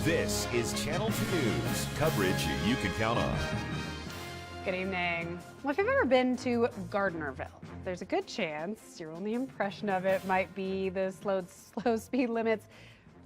This is Channel 2 News, coverage you can count on. Good evening. Well, if you've ever been to Gardnerville, there's a good chance your only impression of it might be the slow speed limits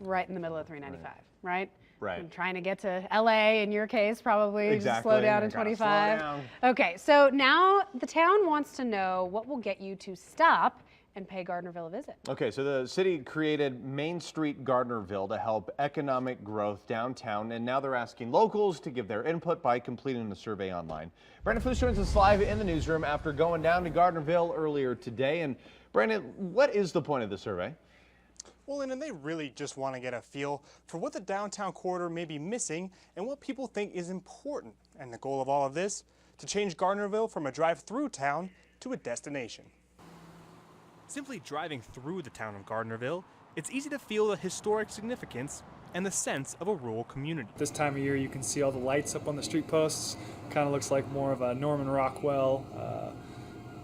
right in the middle of 395, right? Right. I'm trying to get to LA, in your case, probably Exactly. just slow down in Gotta 25. slow down. Okay, so now the town wants to know what will get you to stop and pay Gardnerville a visit. Okay, so the city created Main Street Gardnerville to help economic growth downtown, and now they're asking locals to give their input by completing the survey online. Brandon Foose joins us live in the newsroom after going down to Gardnerville earlier today. And Brandon, what is the point of the survey? Well, and they really just want to get a feel for what the downtown corridor may be missing and what people think is important. And the goal of all of this, to change Gardnerville from a drive-through town to a destination. Simply driving through the town of Gardnerville, it's easy to feel the historic significance and the sense of a rural community. This time of year you can see all the lights up on the street posts. Kind of looks like more of a Norman Rockwell,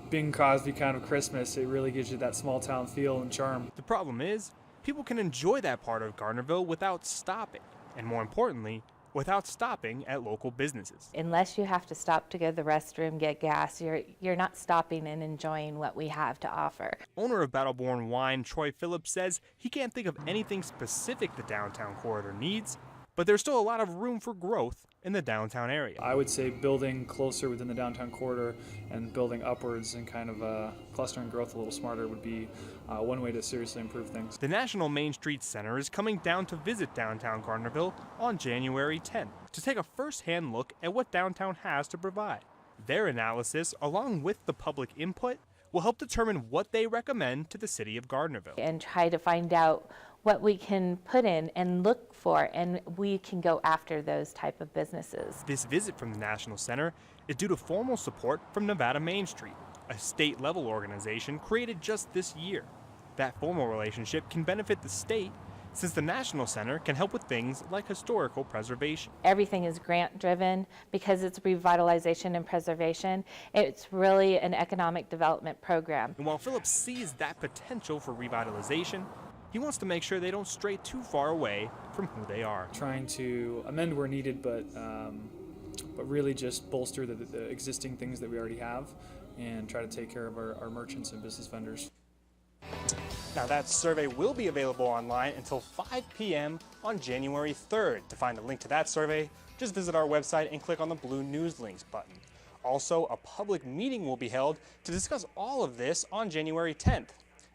Bing Crosby kind of Christmas. It really gives you that small town feel and charm. The problem is, people can enjoy that part of Gardnerville without stopping, and more importantly, without stopping at local businesses. Unless you have to stop to go to the restroom, get gas, you're not stopping and enjoying what we have to offer. Owner of Battleborn Wine, Troy Phillips, says he can't think of anything specific the downtown corridor needs, but there's still a lot of room for growth in the downtown area. I would say building closer within the downtown corridor and building upwards and kind of clustering growth a little smarter would be one way to seriously improve things. The National Main Street Center is coming down to visit downtown Gardnerville on January 10th to take a first-hand look at what downtown has to provide. Their analysis, along with the public input, will help determine what they recommend to the city of Gardnerville. And try to find out what we can put in and look for, and we can go after those type of businesses. This visit from the National Center is due to formal support from Nevada Main Street, a state-level organization created just this year. That formal relationship can benefit the state, since the National Center can help with things like historical preservation. Everything is grant-driven because it's revitalization and preservation. It's really an economic development program. And while Phillips sees that potential for revitalization, he wants to make sure they don't stray too far away from who they are. Trying to amend where needed, but really just bolster the existing things that we already have and try to take care of our merchants and business vendors. Now that survey will be available online until 5 p.m. on January 3rd. To find a link to that survey, just visit our website and click on the blue News Links button. Also, a public meeting will be held to discuss all of this on January 10th.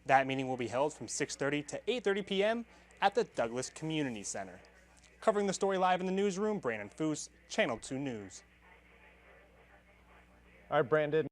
That meeting will be held from 6:30 to 8:30 p.m. at the Douglas Community Center. Covering the story live in the newsroom, Brandon Foose, Channel 2 News. All right, Brandon.